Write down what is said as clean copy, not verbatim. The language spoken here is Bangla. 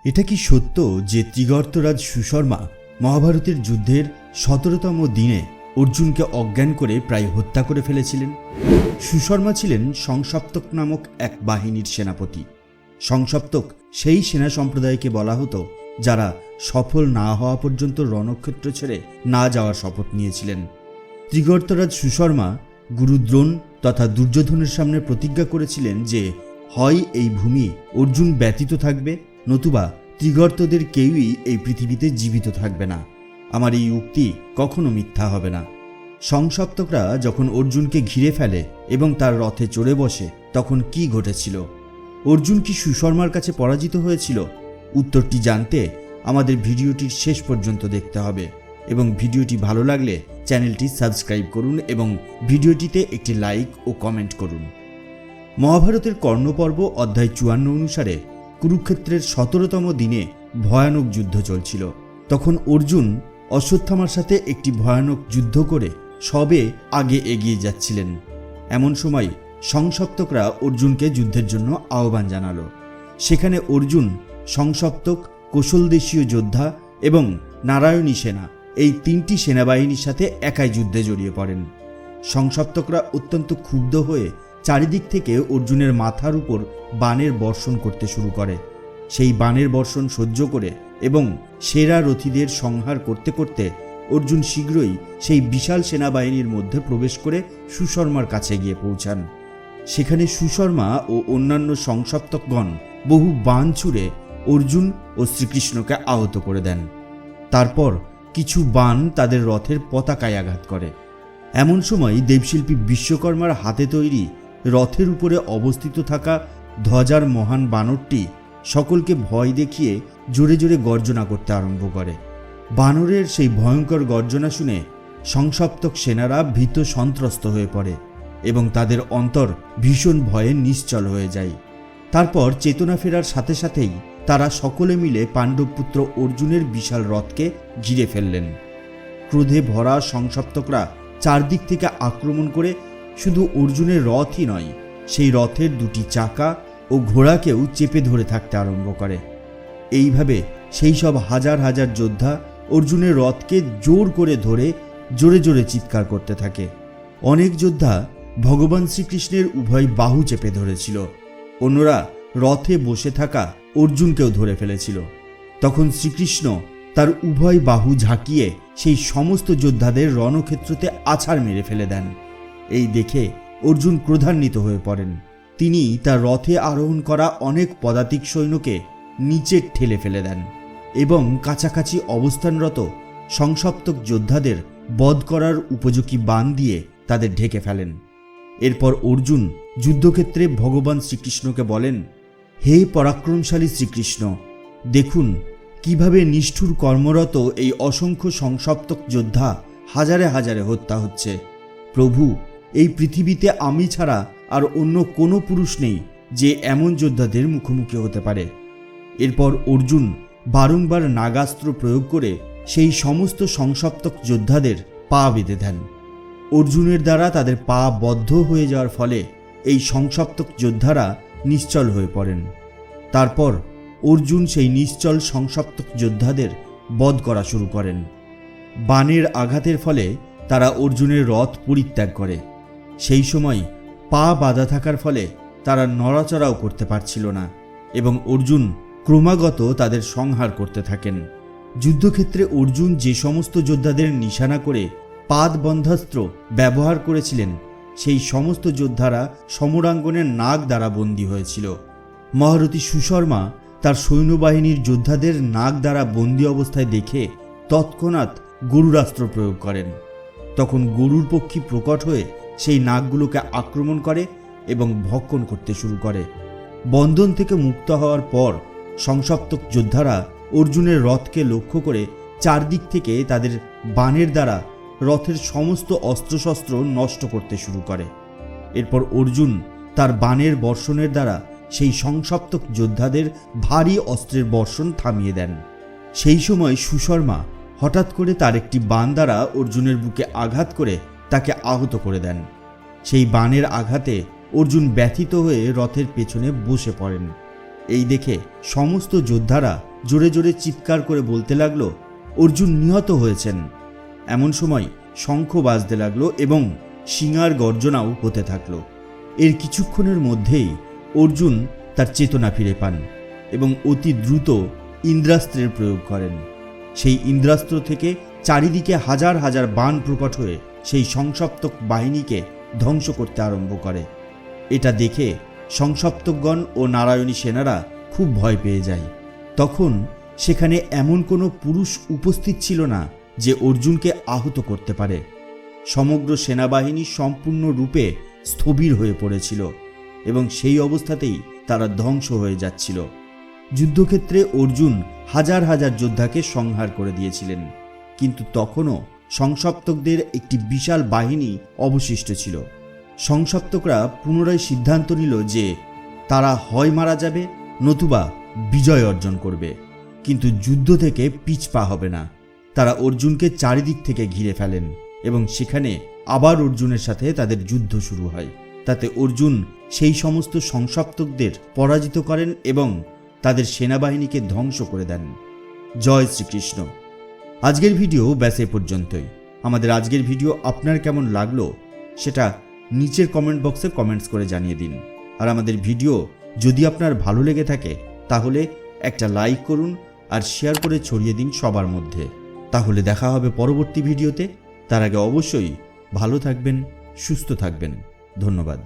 এটা কি সত্য যে ত্রিগর্তরাজ সুশর্মা মহাভারতের যুদ্ধের ১৭তম দিনে অর্জুনকে অজ্ঞান করে প্রায় হত্যা করে ফেলেছিলেন? সুশর্মা ছিলেন সংসপ্তক নামক এক বাহিনীর সেনাপতি। সংসপ্তক সেই সেনা সম্প্রদায়কে বলা হতো যারা সফল না হওয়া পর্যন্ত রণক্ষেত্র ছেড়ে না যাওয়ার শপথ নিয়েছিলেন। ত্রিগর্তরাজ সুশর্মা গুরু দ্রোণ তথা দুর্যোধনের সামনে প্রতিজ্ঞা করেছিলেন যে হয় এই ভূমি অর্জুন ব্যতীত থাকবে, নতুবা ত্রিগর্তদের কেউই এই পৃথিবীতে জীবিত থাকবে না। আমার এই উক্তি কখনো মিথ্যা হবে না। সংসপ্তকরা যখন অর্জুনকে ঘিরে ফেলে এবং তার রথে চড়ে বসে, তখন কি ঘটেছিল? অর্জুন কি সুশর্মার কাছে পরাজিত হয়েছিল? উত্তরটি জানতে আমাদের ভিডিওটির শেষ পর্যন্ত দেখতে হবে এবং ভিডিওটি ভালো লাগলে চ্যানেলটি সাবস্ক্রাইব করুন এবং ভিডিওটিতে একটি লাইক ও কমেন্ট করুন। মহাভারতের কর্ণপর্ব অধ্যায় ৫৪ অনুসারে কুরুক্ষেত্রের ১৭তম দিনে ভয়ানক যুদ্ধ চলছিল। তখন অর্জুন অশ্বত্থামার সাথে একটি ভয়ানক যুদ্ধ করে সবে আগে এগিয়ে যাচ্ছিলেন। এমন সময় সংসপ্তকরা অর্জুনকে যুদ্ধের জন্য আহ্বান জানালো। সেখানে অর্জুন সংসপ্তক, কোশলদেশীয় যোদ্ধা এবং নারায়ণী সেনা এই তিনটি সেনাবাহিনীর সাথে একাই যুদ্ধে জড়িয়ে পড়েন। সংসপ্তকরা অত্যন্ত ক্ষুব্ধ হয়ে চারিদিক থেকে অর্জুনের মাথার উপর বাণের বর্ষণ করতে শুরু করে। সেই বাণের বর্ষণ সহ্য করে এবং সেরা রথীদের সংহার করতে করতে অর্জুন শীঘ্রই সেই বিশাল সেনাবাহিনীর মধ্যে প্রবেশ করে সুশর্মার কাছে গিয়ে পৌঁছান। সেখানে সুশর্মা ও অন্যান্য সংসপ্তকগণ বহু বাণ ছুড়ে অর্জুন ও শ্রীকৃষ্ণকে আহত করে দেন। তারপর কিছু বাণ তাদের রথের পতাকায় আঘাত করে। এমন সময় দেবশিল্পী বিশ্বকর্মার হাতে তৈরি রথের উপরে অবস্থিত থাকা ধ্বজার মহান বানরটি সকলকে ভয় দেখিয়ে জোরে জোরে গর্জনা করতে আরম্ভ করে। বানরের সেই ভয়ঙ্কর গর্জনা শুনে সংসপ্তক সেনারা ভীত সন্ত্রস্ত হয়ে পড়ে এবং তাদের অন্তর ভীষণ ভয়ে নিশ্চল হয়ে যায়। তারপর চেতনা ফেরার সাথে সাথেই তারা সকলে মিলে পাণ্ডবপুত্র অর্জুনের বিশাল রথকে ঘিরে ফেললেন। ক্রোধে ভরা সংসপ্তকরা চারদিক থেকে আক্রমণ করে শুধু অর্জুনের রথই নয়, সেই রথের দুটি চাকা ও ঘোড়াকেও চেপে ধরে থাকতে আরম্ভ করে। এইভাবে সেই সব হাজার হাজার যোদ্ধা অর্জুনের রথকে জোর করে ধরে জোরে জোরে চিৎকার করতে থাকে। অনেক যোদ্ধা ভগবান শ্রীকৃষ্ণের উভয় বাহু চেপে ধরেছিল, অন্যরা রথে বসে থাকা অর্জুনকেও ধরে ফেলেছিল। তখন শ্রীকৃষ্ণ তার উভয় বাহু ঝাঁকিয়ে সেই সমস্ত যোদ্ধাদের রণক্ষেত্রতে আছাড় মেরে ফেলে দেন। এই দেখে অর্জুন ক্রোধান্বিত হয়ে পড়েন। তিনি তার রথে আরোহণ করা অনেক পদাতিক সৈন্যকে নিচে ঠেলে ফেলে দেন এবং কাছাকাছি অবস্থানরত সংসপ্তক যোদ্ধাদের বধ করার উপযোগী বাণ দিয়ে তাদের ঢেকে ফেলেন। এরপর অর্জুন যুদ্ধক্ষেত্রে ভগবান শ্রীকৃষ্ণকে বলেন, হে পরাক্রমশালী শ্রীকৃষ্ণ, দেখুন কিভাবে নিষ্ঠুর কর্মরত এই অসংখ্য সংসপ্তক যোদ্ধা হাজারে হাজারে হত্যা হচ্ছে। প্রভু, এই পৃথিবীতে আমি ছাড়া আর অন্য কোনো পুরুষ নেই যে এমন যোদ্ধাদের মুখোমুখি হতে পারে। এরপর অর্জুন বারংবার নাগাস্ত্র প্রয়োগ করে সেই সমস্ত সংসপ্তক যোদ্ধাদের পা বেঁধে দেন। অর্জুনের দ্বারা তাদের পা বদ্ধ হয়ে যাওয়ার ফলে এই সংসপ্তক যোদ্ধারা নিশ্চল হয়ে পড়েন। তারপর অর্জুন সেই নিশ্চল সংসপ্তক যোদ্ধাদের বধ করা শুরু করেন। বাণের আঘাতের ফলে তারা অর্জুনের রথ পরিত্যাগ করে। সেই সময় পা বাঁধা থাকার ফলে তারা নড়াচড়াও করতে পারছিল না এবং অর্জুন ক্রমাগত তাদের সংহার করতে থাকেন। যুদ্ধক্ষেত্রে অর্জুন যে সমস্ত যোদ্ধাদের নিশানা করে পাদ বন্ধাস্ত্র ব্যবহার করেছিলেন, সেই সমস্ত যোদ্ধারা সমরাঙ্গনের নাগ দ্বারা বন্দী হয়েছিল। মহারথী সুশর্মা তার সৈন্যবাহিনীর যোদ্ধাদের নাগ দ্বারা বন্দী অবস্থায় দেখে তৎক্ষণাৎ গরুরাস্ত্র প্রয়োগ করেন। তখন গরুর পক্ষী প্রকট হয়ে সেই নাগগুলোকে আক্রমণ করে এবং ভক্ষণ করতে শুরু করে। বন্ধন থেকে মুক্ত হওয়ার পর সংসপ্তক যোদ্ধারা অর্জুনের রথকে লক্ষ্য করে চারদিক থেকে তাদের বাণের দ্বারা রথের সমস্ত অস্ত্রশস্ত্র নষ্ট করতে শুরু করে। এরপর অর্জুন তার বাণের বর্ষণের দ্বারা সেই সংসপ্তক যোদ্ধাদের ভারী অস্ত্রের বর্ষণ থামিয়ে দেন। সেই সময় সুশর্মা হঠাৎ করে তার একটি বাণ দ্বারা অর্জুনের বুকে আঘাত করে তাকে আহত করে দেন। সেই বাণের আঘাতে অর্জুন ব্যথিত হয়ে রথের পেছনে বসে পড়েন। এই দেখে সমস্ত যোদ্ধারা জোরে জোরে চিৎকার করে বলতে লাগলো অর্জুন নিহত হয়েছেন। এমন সময় শঙ্খ বাজতে লাগলো এবং সিংহার গর্জনাও হতে থাকলো। এর কিছুক্ষণের মধ্যেই অর্জুন তার চেতনা ফিরে পান এবং অতি দ্রুত ইন্দ্রাস্ত্রের প্রয়োগ করেন। সেই ইন্দ্রাস্ত্র থেকে চারিদিকে হাজার হাজার বাণ প্রকট হয়ে সেই সংসপ্তক বাহিনীকে ধ্বংস করতে আরম্ভ করে। এটা দেখে সংসপ্তকগণ ও নারায়ণী সেনারা খুব ভয় পেয়ে যায়। তখন সেখানে এমন কোনো পুরুষ উপস্থিত ছিল না যে অর্জুনকে আহত করতে পারে। সমগ্র সেনাবাহিনী সম্পূর্ণরূপে স্থবির হয়ে পড়েছিল এবং সেই অবস্থাতেই তারা ধ্বংস হয়ে যাচ্ছিল। যুদ্ধক্ষেত্রে অর্জুন হাজার হাজার যোদ্ধাকে সংহার করে দিয়েছিলেন, কিন্তু তখনও সংসপ্তকদের একটি বিশাল বাহিনী অবশিষ্ট ছিল। সংসপ্তকরা পুনরায় সিদ্ধান্ত নিল যে তারা হয় মারা যাবে নতুবা বিজয় অর্জন করবে, কিন্তু যুদ্ধ থেকে পিছপা হবে না। তারা অর্জুনকে চারিদিক থেকে ঘিরে ফেলেন এবং সেখানে আবার অর্জুনের সাথে তাদের যুদ্ধ শুরু হয়। তাতে অর্জুন সেই সমস্ত সংসপ্তকদের পরাজিত করেন এবং তাদের সেনাবাহিনীকে ধ্বংস করে দেন। জয় শ্রীকৃষ্ণ। আজকের ভিডিও ব্যাস এ পর্যন্তই। আমাদের আজকের ভিডিও আপনার কেমন লাগলো সেটা নিচের কমেন্ট বক্সে কমেন্টস করে জানিয়ে দিন। আর আমাদের ভিডিও যদি আপনার ভালো লেগে থাকে তাহলে একটা লাইক করুন আর শেয়ার করে ছড়িয়ে দিন সবার মধ্যে। তাহলে দেখা হবে পরবর্তী ভিডিওতে। তার আগে অবশ্যই ভালো থাকবেন, সুস্থ থাকবেন। ধন্যবাদ।